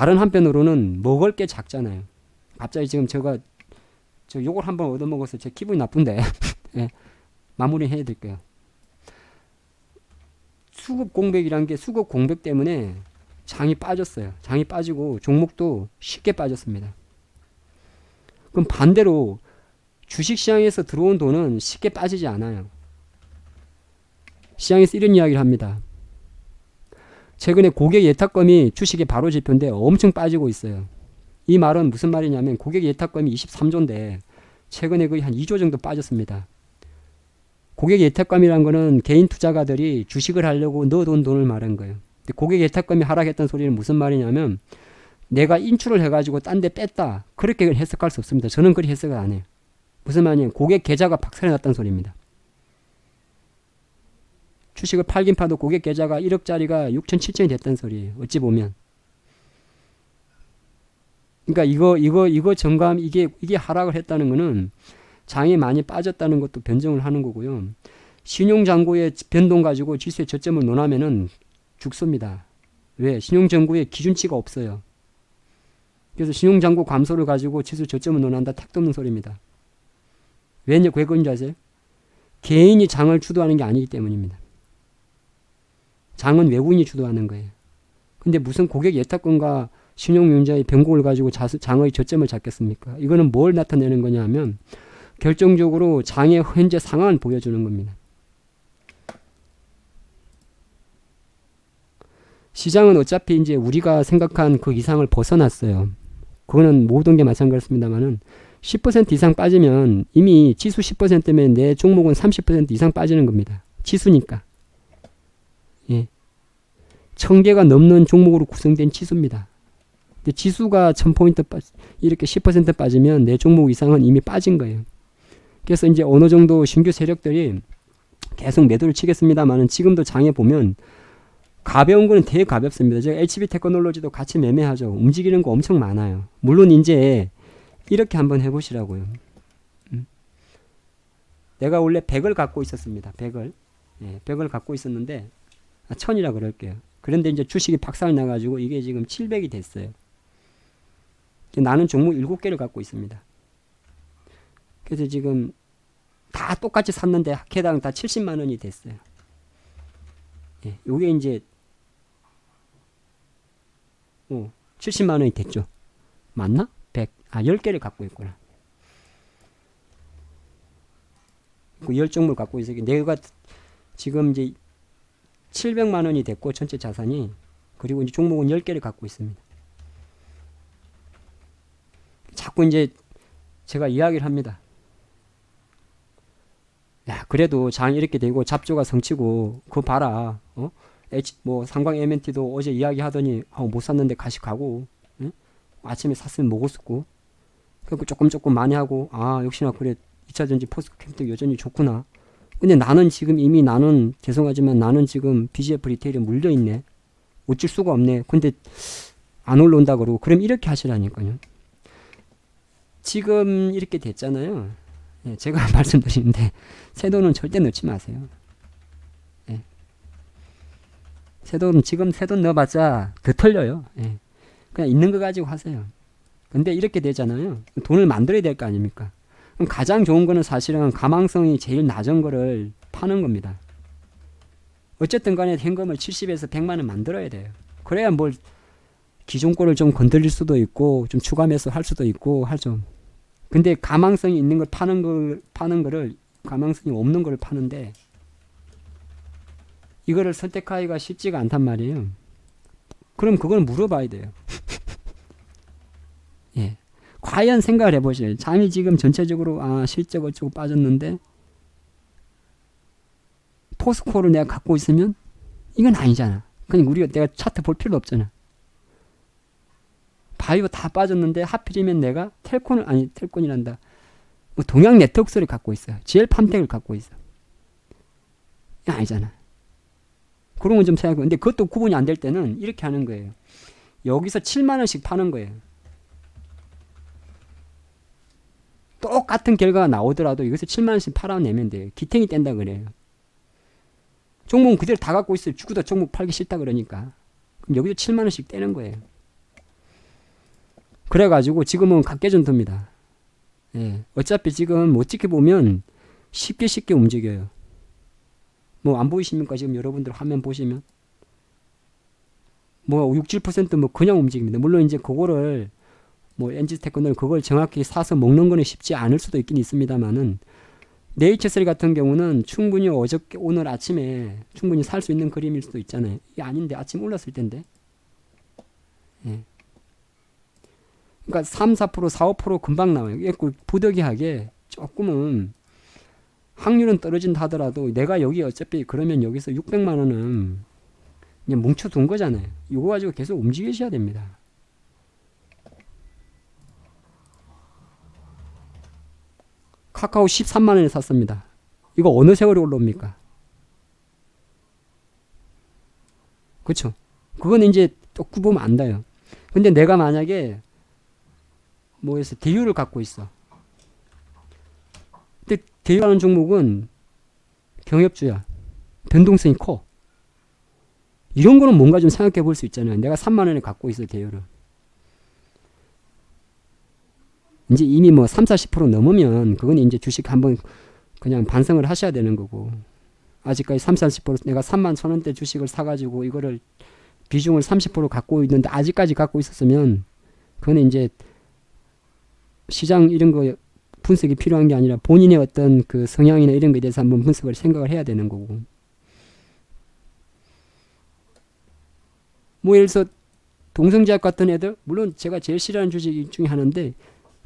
다른 한편으로는 먹을 게 작잖아요. 갑자기 지금 저 요걸 한번 얻어먹어서 제 기분이 나쁜데 예, 마무리 해드릴게요. 수급 공백이란 게 수급 공백 때문에 장이 빠졌어요. 장이 빠지고 종목도 쉽게 빠졌습니다. 그럼 반대로 주식시장에서 들어온 돈은 쉽게 빠지지 않아요. 시장에서 이런 이야기를 합니다. 최근에 고객 예탁금이 주식의 바로 지표인데 엄청 빠지고 있어요. 이 말은 무슨 말이냐면 고객 예탁금이 23조인데 최근에 거의 한 2조 정도 빠졌습니다. 고객 예탁금이란 거는 개인 투자가들이 주식을 하려고 넣어둔 돈을 말한 거예요. 근데 고객 예탁금이 하락했다는 소리는 무슨 말이냐면 내가 인출을 해가지고 딴 데 뺐다. 그렇게 해석할 수 없습니다. 저는 그렇게 해석을 안 해요. 무슨 말이냐면 고객 계좌가 박살이 났다는 소리입니다. 주식을 팔긴 파도 고객 계좌가 1억짜리가 6천 7천이 됐다는 소리예요. 어찌 보면. 그러니까 이거 정감 이게 하락을 했다는 거는 장이 많이 빠졌다는 것도 변정을 하는 거고요. 신용잔고의 변동 가지고 지수의 저점을 논하면은 죽습니다. 왜? 신용잔고에 기준치가 없어요. 그래서 신용잔고 감소를 가지고 지수 저점을 논한다. 택도 없는 소리입니다. 왜 그건지 아세요? 개인이 장을 주도하는 게 아니기 때문입니다. 장은 외국인이 주도하는 거예요. 근데 무슨 고객 예탁금과 신용융자의 변곡을 가지고 장의 저점을 잡겠습니까? 이거는 뭘 나타내는 거냐 하면 결정적으로 장의 현재 상황을 보여주는 겁니다. 시장은 어차피 이제 우리가 생각한 그 이상을 벗어났어요. 그거는 모든 게 마찬가지입니다만은 10% 이상 빠지면 이미 지수 10%면 내 종목은 30% 이상 빠지는 겁니다. 지수니까. 예. 1000개가 넘는 종목으로 구성된 지수입니다. 근데 지수가 1000포인트 이렇게 10% 빠지면 내 종목 이상은 이미 빠진 거예요. 그래서 이제 어느 정도 신규 세력들이 계속 매도를 치겠습니다만은 지금도 장에 보면 가벼운 거는 되게 가볍습니다. 제가 HB 테크놀로지도 같이 매매하죠. 움직이는 거 엄청 많아요. 물론 이제 이렇게 한번 해보시라고요. 내가 원래 100을 갖고 있었습니다. 100을. 예, 100을 갖고 있었는데 1000이라 그럴게요. 그런데 이제 주식이 박살 나가지고 이게 지금 700이 됐어요. 나는 종목 7개를 갖고 있습니다. 그래서 지금 다 똑같이 샀는데 개당 다 70만 원이 됐어요. 예, 요게 이제 70만 원이 됐죠. 맞나? 10개를 갖고 있구나. 그 10종목을 갖고 있어요. 내가 지금 이제 700만 원이 됐고 전체 자산이, 그리고 이제 종목은 10개를 갖고 있습니다. 자꾸 이제 제가 이야기를 합니다. 야, 그래도 장 이렇게 되고 잡조가 성치고 그거 봐라. 상광 MNT도 어제 이야기하더니 못 샀는데 가시 가고, 응? 아침에 샀으면 먹었었고, 그리고 조금 많이 하고, 역시나 그래 2차전지 포스코 캠텍 여전히 좋구나. 근데 나는 지금 이미 죄송하지만 나는 지금 BGF 리테일에 물려있네. 어쩔 수가 없네. 근데 안 올라온다 그러고. 그럼 이렇게 하시라니까요. 지금 이렇게 됐잖아요. 예, 제가 말씀드리는데 새 돈은 절대 넣지 마세요. 예. 지금 새 돈 넣어봤자 더 털려요. 예. 그냥 있는 거 가지고 하세요. 근데 이렇게 되잖아요. 돈을 만들어야 될 거 아닙니까? 그럼 가장 좋은 거는 사실은 가망성이 제일 낮은 거를 파는 겁니다. 어쨌든 간에 현금을 70에서 100만 원 만들어야 돼요. 그래야 뭘 기존 거를 좀 건드릴 수도 있고 좀 추가 매수 할 수도 있고 하죠. 근데 가망성이 있는 걸 파는 거를 가망성이 없는 걸 파는데 이거를 선택하기가 쉽지가 않단 말이에요. 그럼 그걸 물어봐야 돼요. 예. 과연 생각을 해보세요. 장이 지금 전체적으로 실적 어쩌고 빠졌는데 포스코를 내가 갖고 있으면 이건 아니잖아. 그냥 내가 차트 볼 필요도 없잖아. 바이오 다 빠졌는데 하필이면 내가 텔콘이란다. 동양 네트워크스를 갖고 있어요. GL 팜텍을 갖고 있어. 이거 아니잖아. 그런 건 좀 생각해. 근데 그것도 구분이 안 될 때는 이렇게 하는 거예요. 여기서 7만 원씩 파는 거예요. 똑같은 결과가 나오더라도 여기서 7만 원씩 팔아내면 돼요. 기탱이 뗀다 그래요. 종목은 그대로 다 갖고 있어요. 죽어도 종목 팔기 싫다 그러니까. 그럼 여기서 7만 원씩 떼는 거예요. 그래가지고 지금은 각개전투입니다. 예. 어차피 지금 어떻게 보면 쉽게 움직여요. 뭐 안 보이십니까? 지금 여러분들 화면 보시면 뭐 6, 7%뭐 그냥 움직입니다. 물론 이제 그거를 뭐 NG 테크노는 그걸 정확히 사서 먹는 거는 쉽지 않을 수도 있긴 있습니다만은 네이처셀 같은 경우는 충분히 어저께 오늘 아침에 충분히 살 수 있는 그림일 수도 있잖아요. 이게 아닌데 아침 올랐을 텐데. 예. 그러니까 3, 4%, 4, 5% 금방 나와요. 이게 부득이하게 조금은 확률은 떨어진다 하더라도 내가 여기 어차피 그러면 여기서 600만 원은 그냥 뭉쳐둔 거잖아요. 이거 가지고 계속 움직이셔야 됩니다. 카카오 13만 원에 샀습니다. 이거 어느 세월에 올라옵니까? 그쵸? 그건 이제 또 보면 안다요. 근데 내가 만약에 뭐해서 대유를 갖고 있어. 근데 대유라는 종목은 경협주야. 변동성이 커. 이런 거는 뭔가 좀 생각해 볼 수 있잖아요. 내가 3만 원에 갖고 있어 대유를. 이제 이미 뭐 3, 40% 넘으면 그건 이제 주식 한번 그냥 반성을 하셔야 되는 거고, 아직까지 3, 40% 내가 3만 1,000원대 주식을 사가지고 이거를 비중을 30% 갖고 있는데 아직까지 갖고 있었으면 그건 이제 시장 이런 거 분석이 필요한 게 아니라 본인의 어떤 그 성향이나 이런 거에 대해서 한번 분석을 생각을 해야 되는 거고, 뭐 예를 들어서 동성제약 같은 애들, 물론 제가 제일 싫어하는 주식 중에 하나인데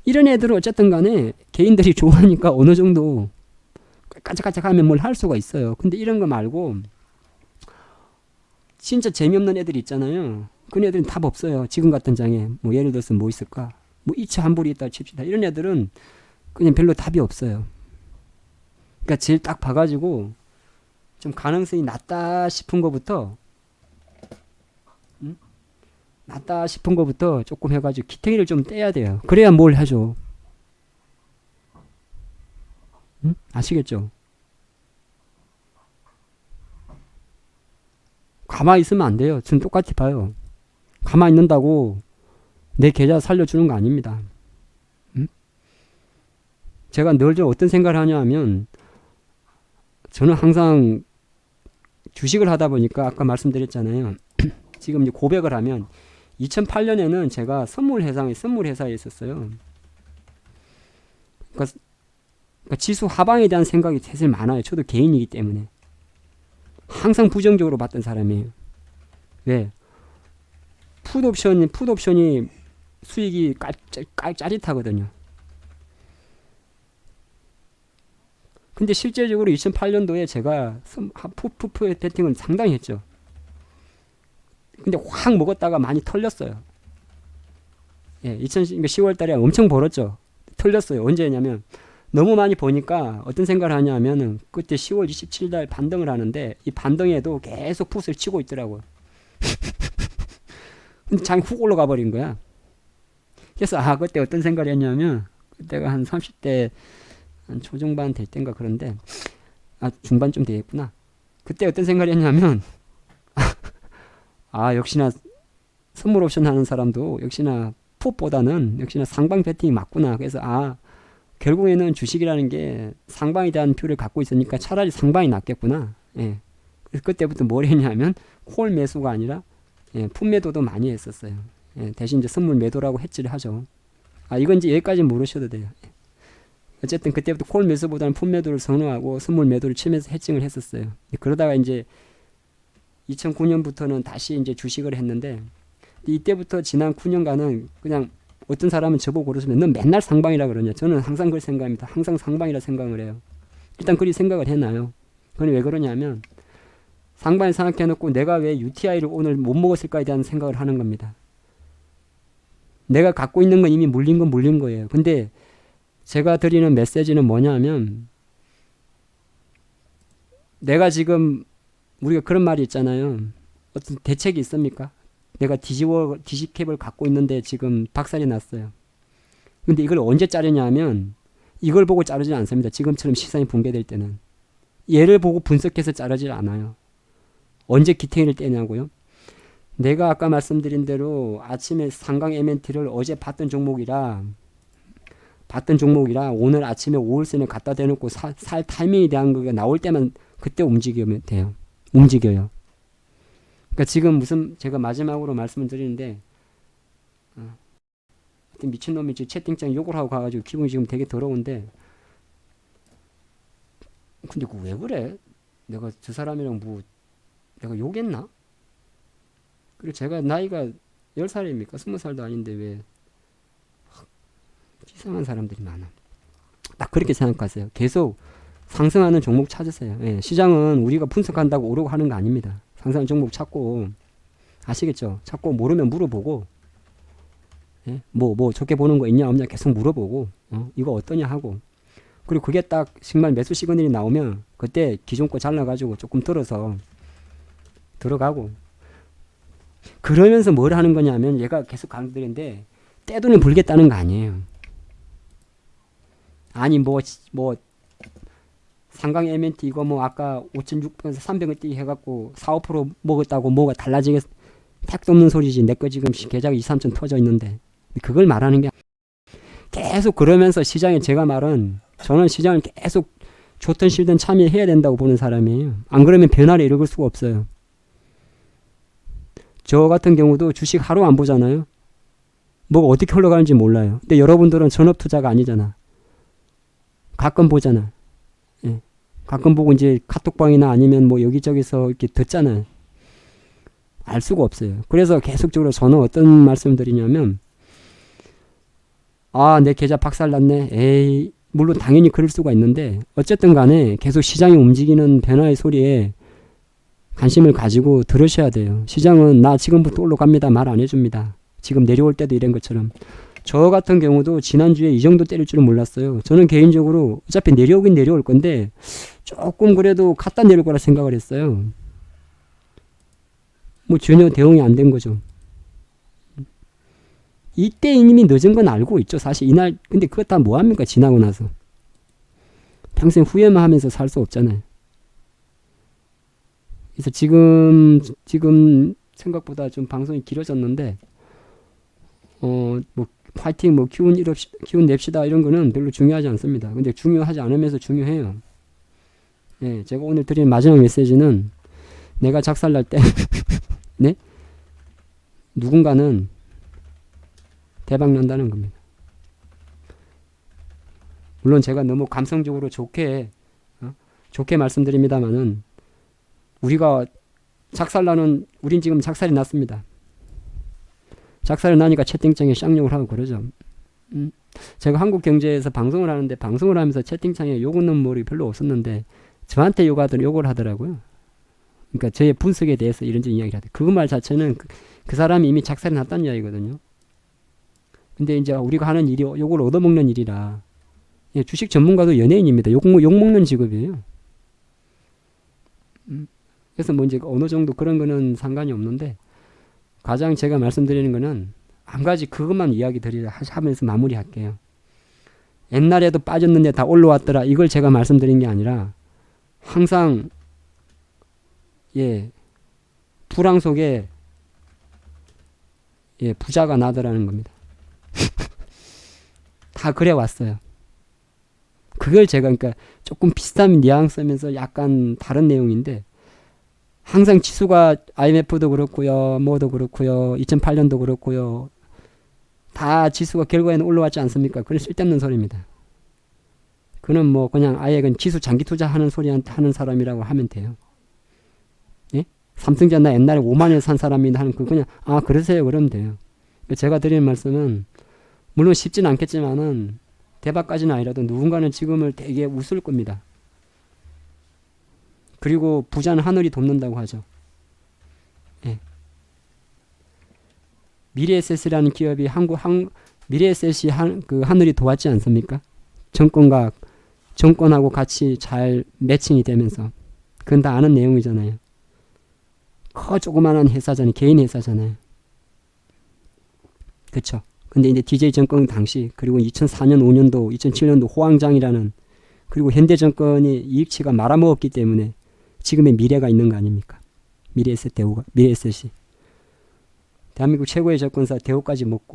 이런 애들은 어쨌든 간에 개인들이 좋아하니까 어느 정도 까짝까짝하면 뭘 할 수가 있어요. 근데 이런 거 말고 진짜 재미없는 애들 있잖아요. 그 애들은 답 없어요. 지금 같은 장에 뭐 예를 들어서 뭐 있을까, 뭐 이차 환불이 있다 칩시다. 이런 애들은 그냥 별로 답이 없어요. 그러니까 제일 딱 봐가지고 좀 가능성이 낮다 싶은 거부터 낮다 싶은 거부터 조금 해가지고 기탱이를 좀 떼야 돼요. 그래야 뭘 하죠. 아시겠죠? 가만히 있으면 안 돼요. 지금 똑같이 봐요. 가만히 있는다고 내 계좌 살려주는 거 아닙니다. 제가 늘 좀 어떤 생각을 하냐 하면, 저는 항상 주식을 하다 보니까 아까 말씀드렸잖아요. 지금 이제 고백을 하면 2008년에는 제가 선물 회사에 있었어요. 그러니까 지수 하방에 대한 생각이 사실 많아요. 저도 개인이기 때문에 항상 부정적으로 봤던 사람이에요. 왜? 풋옵션이 수익이 짜릿하거든요. 근데 실제적으로 2008년도에 제가 풋 베팅을 상당히 했죠. 근데 확 먹었다가 많이 털렸어요. 예, 10월 달에 엄청 벌었죠. 털렸어요. 언제냐면 너무 많이 보니까 어떤 생각을 하냐면은 그때 10월 27일 날 반등을 하는데 이 반등에도 계속 풋을 치고 있더라고요. 근데 장이 훅 올라가 버린 거야. 그래서 그때 어떤 생각을 했냐면, 그때가 한 30대 한 초중반 될 때인가 그런데, 중반쯤 되겠구나. 그때 어떤 생각을 했냐면 역시나 선물 옵션 하는 사람도 역시나 풋보다는 역시나 상방 베팅이 맞구나. 그래서 결국에는 주식이라는 게 상방에 대한 표를 갖고 있으니까 차라리 상방이 낫겠구나. 예. 그래서 그때부터 뭘 했냐면 콜 매수가 아니라 풋 매도도 많이 했었어요. 예. 대신 이제 선물 매도라고 해지를 하죠. 이건 이제 여기까지 모르셔도 돼요. 예. 어쨌든 그때부터 콜 매수보다는 풋 매도를 선호하고 선물 매도를 치면서 해칭을 했었어요. 그러다가 이제 2009년부터는 다시 이제 주식을 했는데, 이때부터 지난 9년간은 그냥 어떤 사람은 저보고 그러시면 넌 맨날 상방이라 그러냐. 저는 항상 그걸 생각합니다. 항상 상방이라 생각을 해요. 일단 그리 생각을 해놔요. 그건 왜 그러냐면 상방에 생각해놓고 내가 왜 UTI를 오늘 못 먹었을까에 대한 생각을 하는 겁니다. 내가 갖고 있는 건 이미 물린 건 물린 거예요. 근데 제가 드리는 메시지는 뭐냐면, 내가 지금 우리가 그런 말이 있잖아요. 어떤 대책이 있습니까? 내가 디지캡을 갖고 있는데 지금 박살이 났어요. 근데 이걸 언제 자르냐 하면 이걸 보고 자르지 않습니다. 지금처럼 시장이 붕괴될 때는. 얘를 보고 분석해서 자르지 않아요. 언제 기탱이를 떼냐고요? 내가 아까 말씀드린 대로 아침에 상강 MNT를 어제 봤던 종목이라 오늘 아침에 5월선에 갖다 대놓고 살 타이밍에 대한 거가 나올 때만 그때 움직이면 돼요. 움직여요. 그러니까 지금 무슨 제가 마지막으로 말씀을 드리는데 미친놈이 채팅창 욕을 하고 가가지고 기분이 지금 되게 더러운데 근데 왜 그래? 내가 저 사람이랑 뭐 내가 욕했나? 그리고 제가 나이가 10살입니까? 20살도 아닌데 왜 이상한 사람들이 많아. 딱 그렇게 생각하세요. 계속 상승하는 종목 찾으세요. 예, 시장은 우리가 분석한다고 오르고 하는 거 아닙니다. 상승하는 종목 찾고 아시겠죠? 찾고 모르면 물어보고 예? 뭐 좋게 보는 거 있냐 없냐 계속 물어보고 이거 어떠냐 하고 그리고 그게 딱 정말 매수 시그널이 나오면 그때 기존 거 잘라가지고 조금 들어서 들어가고 그러면서 뭘 하는 거냐면 얘가 계속 강조드린데 떼돈을 불겠다는 거 아니에요. 아니 뭐 상강 MNT 이거 뭐 아까 5,600에서 300을 뛰게 해갖고 4, 5% 먹었다고 뭐가 달라지겠 택도 없는 소리지. 내 거 지금 계좌가 2, 3천 터져 있는데 그걸 말하는 게 계속 그러면서 시장에 제가 말은 저는 시장을 계속 좋든 싫든 참여해야 된다고 보는 사람이에요. 안 그러면 변화를 이룰 수가 없어요. 저 같은 경우도 주식 하루 안 보잖아요. 뭐가 어떻게 흘러가는지 몰라요. 근데 여러분들은 전업 투자가 아니잖아. 가끔 보잖아. 예. 가끔 보고 이제 카톡방이나 아니면 뭐 여기저기서 이렇게 듣잖아요. 알 수가 없어요. 그래서 계속적으로 저는 어떤 말씀을 드리냐면 내 계좌 박살났네. 에이, 물론 당연히 그럴 수가 있는데 어쨌든 간에 계속 시장이 움직이는 변화의 소리에 관심을 가지고 들으셔야 돼요. 시장은 나 지금부터 올라갑니다. 말 안 해줍니다. 지금 내려올 때도 이런 것처럼. 저 같은 경우도 지난주에 이 정도 때릴 줄은 몰랐어요. 저는 개인적으로 어차피 내려오긴 내려올 건데 조금 그래도 갖다 내릴 거라 생각을 했어요. 뭐 전혀 대응이 안 된 거죠. 이때 이미 늦은 건 알고 있죠. 사실 이날 근데 그거 다 뭐합니까? 지나고 나서. 평생 후회만 하면서 살 수 없잖아요. 그래서 지금 생각보다 좀 방송이 길어졌는데 뭐 파이팅 뭐 기운 냅시다 이런 거는 별로 중요하지 않습니다. 근데 중요하지 않으면서 중요해요. 예, 제가 오늘 드린 마지막 메시지는 내가 작살날 때 네? 누군가는 대박 난다는 겁니다. 물론 제가 너무 감성적으로 좋게 말씀드립니다만은 우리가 우린 지금 작살이 났습니다. 작살이 나니까 채팅창에 쌍욕을 하고 그러죠. 제가 한국경제에서 방송을 하는데 방송을 하면서 채팅창에 욕 없는 말이 별로 없었는데 저한테 욕을 하더라고요. 그러니까 저의 분석에 대해서 이런저런 이야기를 하더라고요. 그 말 자체는 그 사람이 이미 작살이 났다는 이야기거든요. 근데 이제 우리가 하는 일이 욕을 얻어먹는 일이라 주식 전문가도 연예인입니다. 욕먹는 직업이에요. 그래서 뭐 이제 어느 정도 그런 거는 상관이 없는데 가장 제가 말씀드리는 거는 한 가지 그것만 이야기 드리려 하면서 마무리할게요. 옛날에도 빠졌는데 다 올라왔더라. 이걸 제가 말씀드린 게 아니라 항상 불황 속에 부자가 나더라는 겁니다. 다 그래 왔어요. 그걸 제가 그러니까 조금 비슷한 뉘앙스면서 약간 다른 내용인데 항상 지수가 IMF도 그렇고요. 뭐도 그렇고요. 2008년도 그렇고요. 다 지수가 결과에는 올라왔지 않습니까? 그건 쓸데없는 소리입니다. 그는 뭐 그냥 아예 그냥 지수 장기 투자하는 소리 하는 사람이라고 하면 돼요. 예? 삼성전자 옛날에 5만원에 산 사람이나 하는 그냥 그러세요. 그러면 돼요. 제가 드리는 말씀은 물론 쉽진 않겠지만은 대박까지는 아니라도 누군가는 지금을 되게 웃을 겁니다. 그리고 부자는 하늘이 돕는다고 하죠. 예. 미래에셋이라는 기업이 미래에셋이 하늘이 도왔지 않습니까? 정권하고 같이 잘 매칭이 되면서 그건 다 아는 내용이잖아요. 조그만한 회사잖아요. 개인 회사잖아요. 그쵸? 근데 이제 DJ정권 당시 그리고 2004년 5년도 2007년도 호황장이라는 그리고 현대정권이 이익치가 말아먹었기 때문에 지금의 미래가 있는 거 아닙니까? 미래에셋이. 대한민국 최고의 증권사 대우까지 먹고